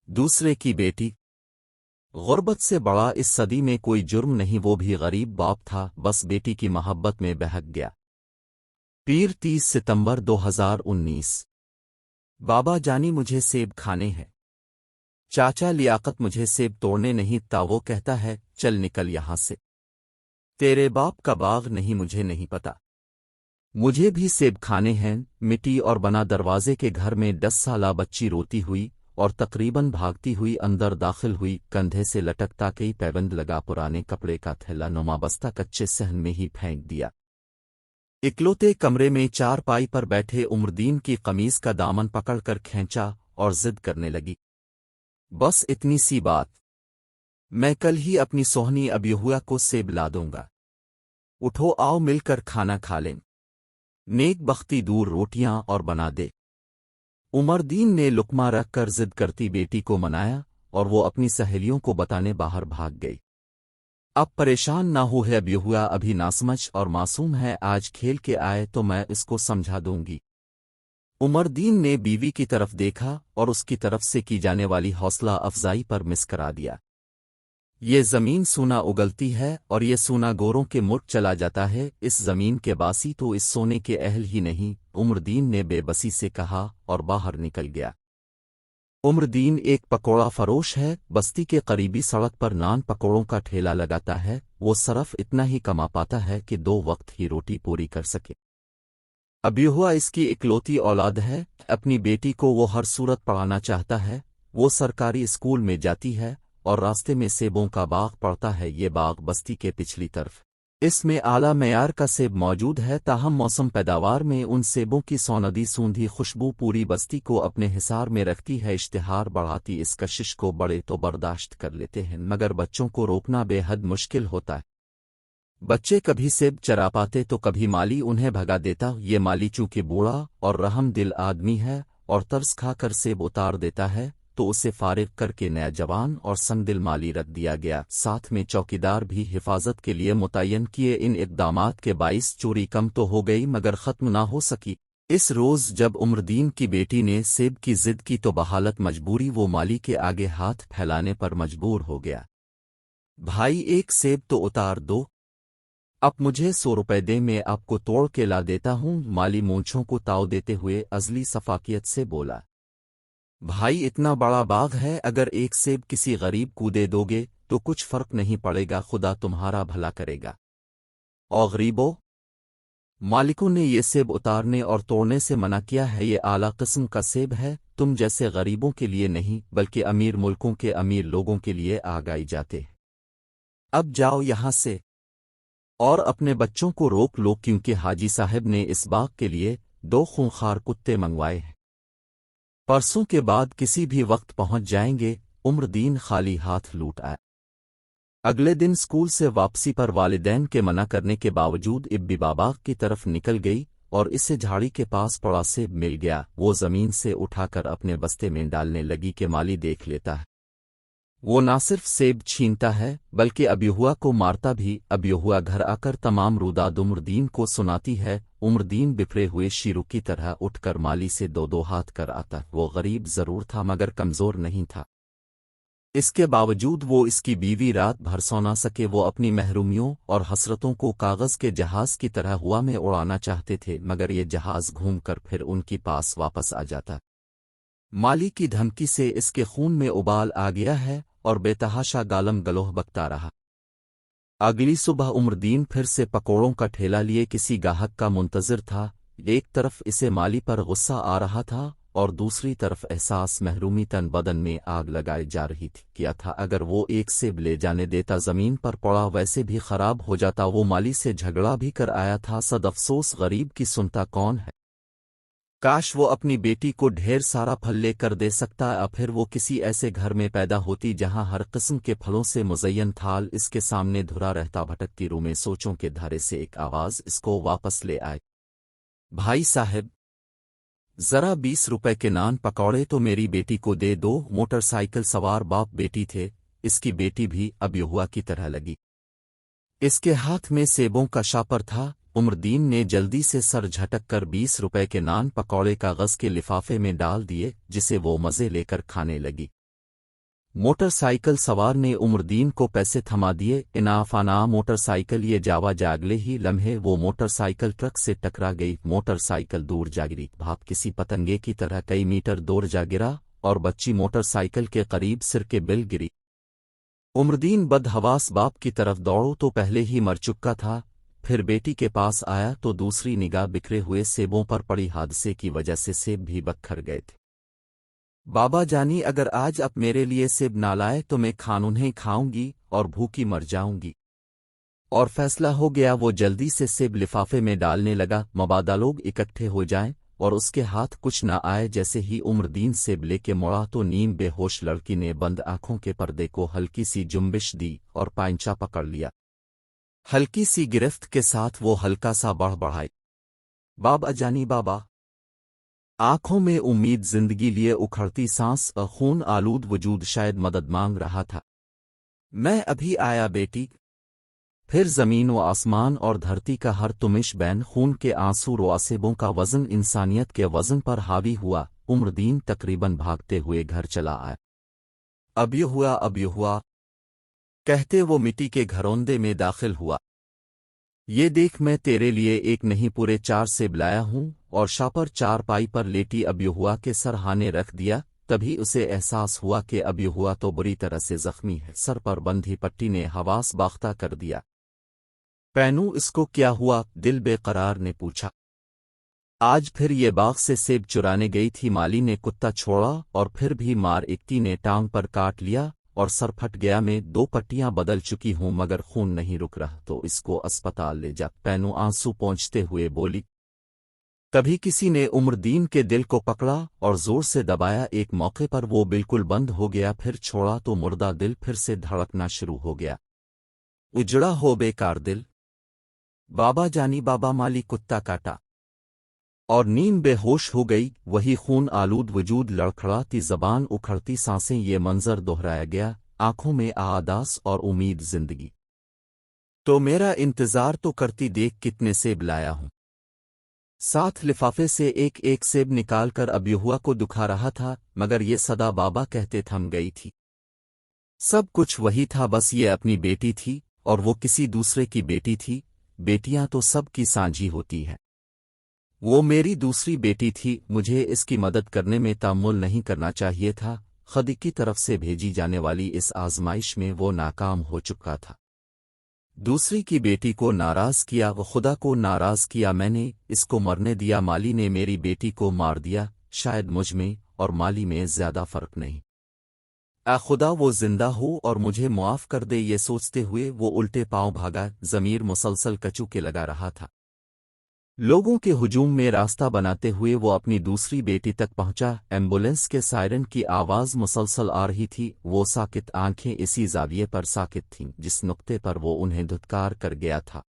दूसरे की बेटी। गुर्बत से बड़ा इस सदी में कोई जुर्म नहीं, वो भी गरीब बाप था, बस बेटी की मोहब्बत में बहक गया। पीर 30 सितंबर 2019। बाबा जानी मुझे सेब खाने हैं। चाचा लियाकत मुझे सेब तोड़ने नहीं ता, वो कहता है चल निकल यहां से। तेरे बाप का बाग नहीं, मुझे नहीं पता। मुझे भी सेब खाने हैं। मिट्टी और बना दरवाजे के घर में 10 साला बच्ची रोती हुई और तकरीबन भागती हुई अंदर दाखिल हुई। कंधे से लटकता कई पैबंद लगा पुराने कपड़े का थैला नुमा बस्ता कच्चे सहन में ही फेंक दिया। इकलौते कमरे में चारपाई पर बैठे उम्रदीन की कमीज का दामन पकड़कर खींचा और जिद करने लगी, बस इतनी सी बात, मैं कल ही अपनी सोहनी अबीहुआ को सेब ला दूंगा। उठो आओ मिलकर खाना खा लें। नेक बख्ती दूर रोटियां और बना दे। उमरदीन ने लुकमा रख कर जिद करती बेटी को मनाया और वो अपनी सहेलियों को बताने बाहर भाग गई। अब परेशान ना हो है, अबीहुआ अभी नासमझ और मासूम है, आज खेल के आए तो मैं इसको समझा दूंगी। उमरदीन ने बीवी की तरफ देखा और उसकी तरफ से की जाने वाली हौसला अफजाई पर मुस्करा दिया। ये जमीन सूना उगलती है और ये सूना गोरों के मुल्क चला जाता है। इस जमीन के बासी तो इस सोने के अहल ही नहीं, उमरदीन ने बेबसी से कहा और बाहर निकल गया। उमरदीन एक पकौड़ा फरोश है, बस्ती के करीबी सड़क पर नान पकौड़ों का ठेला लगाता है। वो सिर्फ इतना ही कमा पाता है कि 2 वक्त ही रोटी पूरी कर सके। अबीहुआ इसकी इकलौती औलाद है। अपनी बेटी को वो हर सूरत पढ़ाना चाहता है। वो सरकारी स्कूल में जाती है और रास्ते में सेबों का बाग पड़ता है। ये बाग बस्ती के पिछली तरफ, इसमें आला मेयार का सेब मौजूद है। ताहम मौसम पैदावार में उन सेबों की सौनदी सूंधी खुशबू पूरी बस्ती को अपने हिसार में रखती है। इश्तिहार बढ़ाती इस कशिश को बड़े तो बर्दाश्त कर लेते हैं, मगर बच्चों को रोकना बेहद मुश्किल होता है। बच्चे कभी सेब चरा पाते तो कभी माली उन्हें भगा देता। ये माली चूंकि बूढ़ा और रहम दिल आदमी है और तरस खाकर सेब उतार देता है, तो उसे फारिग करके नया जवान और संगदिल माली रख दिया गया। साथ में चौकीदार भी हिफाजत के लिए मुतय्यन किए। इन इक़दामात के बाइस चोरी कम तो हो गई मगर ख़त्म ना हो सकी। इस रोज़ जब उमरदीन की बेटी ने सेब की जिद की तो बहालत मजबूरी वो माली के आगे हाथ फैलाने पर मजबूर हो गया। भाई एक सेब तो उतार दो, अब मुझे 100 रुपए दे, मैं आपको तोड़ के ला देता हूँ। माली मूंछों को ताव देते हुए अजली सफाकियत से बोला, भाई इतना बड़ा बाग है, अगर एक सेब किसी गरीब को दे दोगे तो कुछ फर्क नहीं पड़ेगा, खुदा तुम्हारा भला करेगा। और गरीबों, मालिकों ने ये सेब उतारने और तोड़ने से मना किया है। ये आला किस्म का सेब है, तुम जैसे गरीबों के लिए नहीं बल्कि अमीर मुल्कों के अमीर लोगों के लिए आगाई जाते हैं। अब जाओ यहां से और अपने बच्चों को रोक लो, क्योंकि हाजी साहब ने इस बाग के लिए 2 खूंखार कुत्ते मंगवाए हैं। परसों के बाद किसी भी वक्त पहुंच जाएंगे। उम्रदीन खाली हाथ लौट आया। अगले दिन स्कूल से वापसी पर वालिदैन के मना करने के बावजूद इब्बी बाबा की तरफ निकल गई और इसे झाड़ी के पास पड़ा सेब मिल गया। वो जमीन से उठाकर अपने बस्ते में डालने लगी कि माली देख लेता है। वो ना सिर्फ सेब छीनता है बल्कि अबीहुआ को मारता भी। अबीहुआ घर आकर तमाम रुदाद उमरदीन को सुनाती है। उमरदीन बिफरे हुए शीरू की तरह उठकर माली से 2-2 हाथ कर आता। वो गरीब जरूर था मगर कमजोर नहीं था। इसके बावजूद वो इसकी बीवी रात भर सो ना सके। वो अपनी महरूमियों और हसरतों को कागज के जहाज की तरह हवा में उड़ाना चाहते थे, मगर ये जहाज घूमकर फिर उनके पास वापस आ जाता। माली की धमकी से इसके खून में उबाल आ गया है और बेतहाशा गालम गलोह बकता रहा। अगली सुबह उमरदीन फिर से पकौड़ों का ठेला लिए किसी गाहक का मुंतजिर था। एक तरफ इसे माली पर गुस्सा आ रहा था और दूसरी तरफ एहसास महरूमी तन बदन में आग लगाए जा रही थी। क्या था अगर वो एक सेब ले जाने देता, जमीन पर पड़ा वैसे भी खराब हो जाता। वो माली से झगड़ा भी कर आया था। सद अफसोस गरीब की सुनता कौन है। काश वो अपनी बेटी को ढेर सारा फल लेकर दे सकता, या फिर वो किसी ऐसे घर में पैदा होती जहां हर किस्म के फलों से मुज़य्यन थाल इसके सामने धुरा रहता। भटकती रूह में सोचों के धारे से एक आवाज इसको वापस ले आए, भाई साहब जरा 20 रुपए के नान पकौड़े तो मेरी बेटी को दे दो। मोटरसाइकिल सवार बाप बेटी थे। इसकी बेटी भी अबीहुआ की तरह लगी। इसके हाथ में सेबों का शापर था। उमरदीन ने जल्दी से सर झटक कर 20 रुपए के नान पकौड़े कागज के लिफाफे में डाल दिए, जिसे वो मज़े लेकर खाने लगी। موٹر سائیکل سوار نے عمردین کو پیسے تھما دیے۔ انافانا موٹر سائیکل یہ جاوا جاگلے ہی لمحے وہ موٹر سائیکل ٹرک سے ٹکرا گئی۔ موٹر سائیکل دور جا گری، بھاپ کسی پتنگے کی طرح کئی میٹر دور جا گرا اور بچی موٹر سائیکل کے قریب سر کے بل گری۔ عمردین بدحواس باپ کی طرف دوڑو تو پہلے ہی مر چکا تھا، پھر بیٹی کے پاس آیا تو دوسری نگاہ بکھرے ہوئے سیبوں پر پڑی۔ حادثے کی وجہ سے سیب بھی بکھر گئے تھے۔ بابا جانی اگر آج اب میرے لیے سیب نہ لائے تو میں انہیں کھاؤں گی اور بھوکی مر جاؤں گی۔ اور فیصلہ ہو گیا۔ وہ جلدی سے سیب لفافے میں ڈالنے لگا، مبادا لوگ اکٹھے ہو جائیں اور اس کے ہاتھ کچھ نہ آئے۔ جیسے ہی عمردین سیب لے کے مڑا تو نیم بے ہوش لڑکی نے بند آنکھوں کے پردے کو ہلکی سی جنبش دی اور پائنچا پکڑ لیا۔ ہلکی سی گرفت کے ساتھ وہ ہلکا سا بڑھائی۔ بابا جانی بابا! آنکھوں میں امید، زندگی لیے اکھڑتی سانس، خون آلود وجود شاید مدد مانگ رہا تھا۔ میں ابھی آیا بیٹی۔ پھر زمین و آسمان اور دھرتی کا ہر تمش بین خون کے آنسو رواسیبوں کا وزن انسانیت کے وزن پر حاوی ہوا۔ عمردین تقریباً بھاگتے ہوئے گھر چلا آیا۔ اب یہ ہوا، اب یہ ہوا کہتے وہ مٹی کے گھروندے میں داخل ہوا۔ یہ دیکھ میں تیرے لیے ایک نہیں پورے 4 سیب لایا ہوں۔ اور شاپر چار پائی پر لیٹی اب یہ ہوا کے سرہانے رکھ دیا۔ تبھی اسے احساس ہوا کہ اب یہ ہوا تو بری طرح سے زخمی ہے۔ سر پر بندھی پٹی نے حواس باختہ کر دیا۔ پینو اس کو کیا ہوا؟ دل بے قرار نے پوچھا۔ آج پھر یہ باغ سے سیب چرانے گئی تھی، مالی نے کتا چھوڑا اور پھر بھی مار ایکتی نے ٹانگ پر کاٹ لیا اور سر پھٹ گیا۔ میں 2 پٹیاں بدل چکی ہوں مگر خون نہیں رک رہا، تو اس کو اسپتال لے جا۔ پینو آنسو پونچھتے ہوئے بولی۔ تبھی کسی نے عمردین کے دل کو پکڑا اور زور سے دبایا۔ ایک موقع پر وہ بالکل بند ہو گیا، پھر چھوڑا تو مردہ دل پھر سے دھڑکنا شروع ہو گیا۔ اجڑا ہو بیکار دل۔ بابا جانی بابا! مالی کتا کاٹا اور نیم بے ہوش ہو گئی۔ وہی خون آلود وجود، لڑکھڑاتی زبان، اکھڑتی سانسیں، یہ منظر دہرایا گیا۔ آنکھوں میں اعاداس اور امید، زندگی تو میرا انتظار تو کرتی، دیکھ کتنے سیب لایا ہوں۔ ساتھ لفافے سے ایک ایک سیب نکال کر اب یہوا کو دکھا رہا تھا، مگر یہ صدا بابا کہتے تھم گئی تھی۔ سب کچھ وہی تھا، بس یہ اپنی بیٹی تھی اور وہ کسی دوسرے کی بیٹی تھی۔ بیٹیاں تو سب کی سانجھی ہوتی ہیں، وہ میری دوسری بیٹی تھی۔ مجھے اس کی مدد کرنے میں تامل نہیں کرنا چاہیے تھا۔ خدا کی طرف سے بھیجی جانے والی اس آزمائش میں وہ ناکام ہو چکا تھا۔ دوسری کی بیٹی کو ناراض کیا، وہ خدا کو ناراض کیا۔ میں نے اس کو مرنے دیا، مالی نے میری بیٹی کو مار دیا۔ شاید مجھ میں اور مالی میں زیادہ فرق نہیں۔ اے خدا وہ زندہ ہو اور مجھے معاف کر دے۔ یہ سوچتے ہوئے وہ الٹے پاؤں بھاگا۔ ضمیر مسلسل کچو کے لگا رہا تھا۔ لوگوں کے ہجوم میں راستہ بناتے ہوئے وہ اپنی دوسری بیٹی تک پہنچا۔ ایمبولینس کے سائرن کی آواز مسلسل آ رہی تھی۔ وہ ساکت آنکھیں اسی زاویے پر ساکت تھیں جس نقطے پر وہ انہیں دھتکار کر گیا تھا۔